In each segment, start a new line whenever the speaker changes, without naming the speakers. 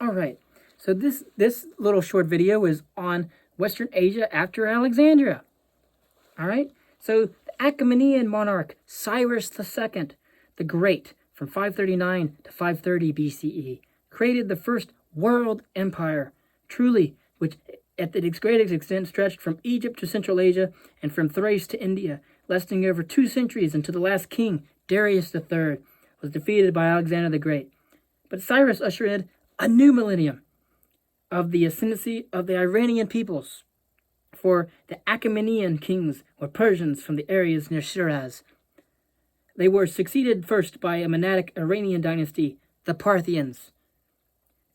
All right. So this little short video is on Western Asia after Alexandria. All right. So the Achaemenid monarch Cyrus II the Great, from 539 to 530 BCE, created the first world empire, truly, which at its greatest extent stretched from Egypt to Central Asia and from Thrace to India, lasting over 2 centuries until the last king, Darius III, was defeated by Alexander the Great. But Cyrus ushered in a new millennium of the ascendancy of the Iranian peoples, for the Achaemenid kings were Persians from the areas near Shiraz. They were succeeded first by a monastic Iranian dynasty, the Parthians,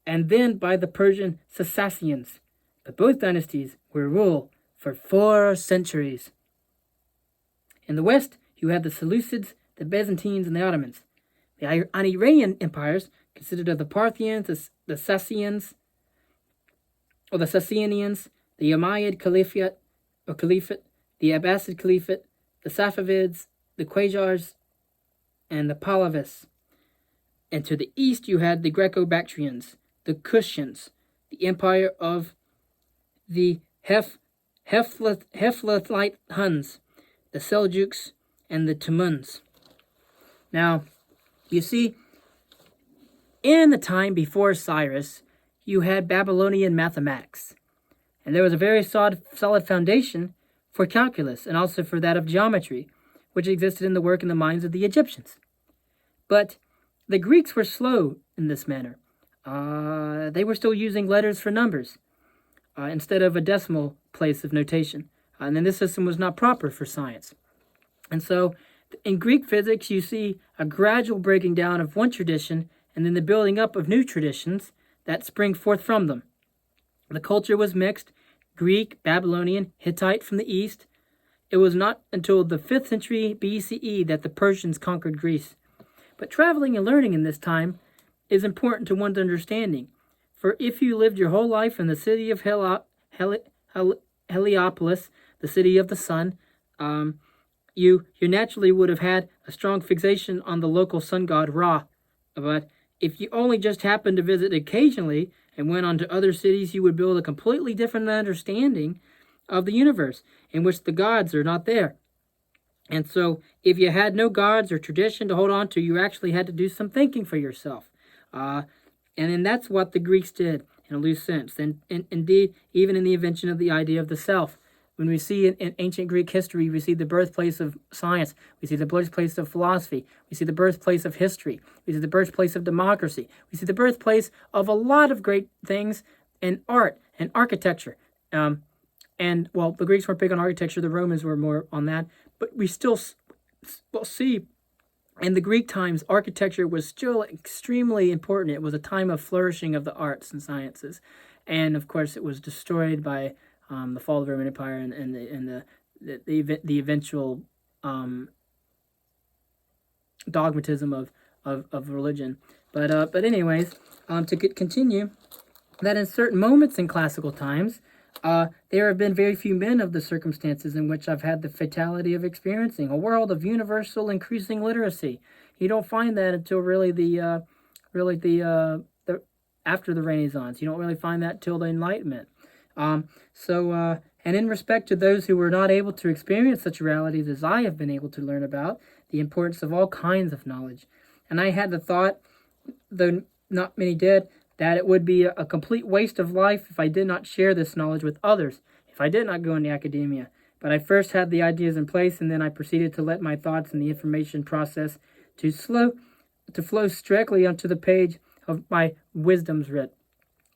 and then by the Persian Sassanians. But both dynasties were ruled for 4 centuries. In the west, you had the Seleucids, the Byzantines, and the Ottomans. The Iranian empires consisted of the Parthians, the Sassanians, the Umayyad Caliphate, the Abbasid Caliphate, the Safavids, the Qajars, and the Pahlavis. And to the east, you had the Greco-Bactrians, the Kushians, the empire of the Hephaestionite Huns, the Seljuks, and the Timuns. Now, you see, in the time before Cyrus, you had Babylonian mathematics, and there was a very solid foundation for calculus and also for that of geometry, which existed in the work and the minds of the Egyptians. But the Greeks were slow in this manner. They were still using letters for numbers instead of a decimal place of notation. And then this system was not proper for science. And so in Greek physics, you see a gradual breaking down of one tradition and then the building up of new traditions that spring forth from them. The culture was mixed, Greek, Babylonian, Hittite from the east. It was not until the 5th century BCE that the Persians conquered Greece. But traveling and learning in this time is important to one's understanding. For if you lived your whole life in the city of Heliopolis, the city of the sun, you naturally would have had a strong fixation on the local sun god Ra. But if you only just happened to visit occasionally and went on to other cities, you would build a completely different understanding of the universe in which the gods are not there. And so if you had no gods or tradition to hold on to, you actually had to do some thinking for yourself. And then that's what the Greeks did in a loose sense. And indeed, even in the invention of the idea of the self. When we see in ancient Greek history, we see the birthplace of science. We see the birthplace of philosophy. We see the birthplace of history. We see the birthplace of democracy. We see the birthplace of a lot of great things in art and architecture. And, well, the Greeks weren't big on architecture. The Romans were more on that. But we still see in the Greek times, architecture was still extremely important. It was a time of flourishing of the arts and sciences. And, of course, it was destroyed by the fall of the Roman Empire and the eventual dogmatism of religion. But anyways, to continue, that in certain moments in classical times, there have been very few men of the circumstances in which I've had the fatality of experiencing a world of universal increasing literacy. You don't find that until really the after the Renaissance. You don't really find that till the Enlightenment. And in respect to those who were not able to experience such realities as I have been able to learn about, the importance of all kinds of knowledge. And I had the thought, though not many did, that it would be a complete waste of life if I did not share this knowledge with others, if I did not go into academia. But I first had the ideas in place, and then I proceeded to let my thoughts and the information process to flow strictly onto the page of my wisdom's writ.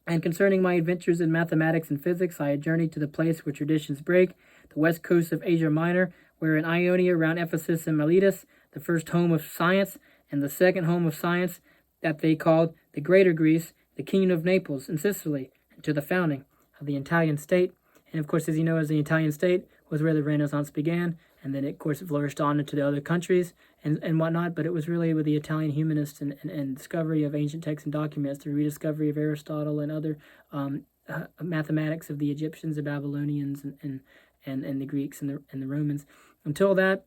And concerning my adventures in mathematics and physics, I had journeyed to the place where traditions break, the west coast of Asia Minor, where in Ionia around Ephesus and Miletus, the first home of science, and the second home of science that they called the Greater Greece, the kingdom of Naples and Sicily, and to the founding of the Italian state. And of course, as you know, as the Italian state was where the Renaissance began, and then it, of course, flourished on into the other countries and whatnot, but it was really with the Italian humanists and discovery of ancient texts and documents, the rediscovery of Aristotle and other mathematics of the Egyptians, the Babylonians, and the Greeks and the Romans. Until that,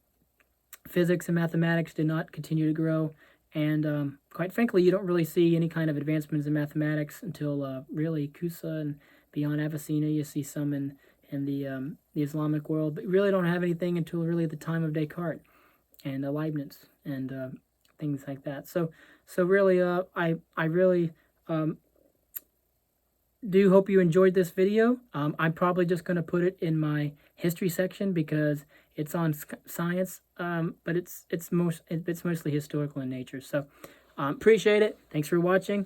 physics and mathematics did not continue to grow, And quite frankly, you don't really see any kind of advancements in mathematics until really Kusa and beyond Avicenna. You see some in the Islamic world, but you really don't have anything until really the time of Descartes and Leibniz and things like that. So really, I really do hope you enjoyed this video. I'm probably just going to put it in my history section because it's on science, but it's mostly historical in nature. So appreciate it. Thanks for watching.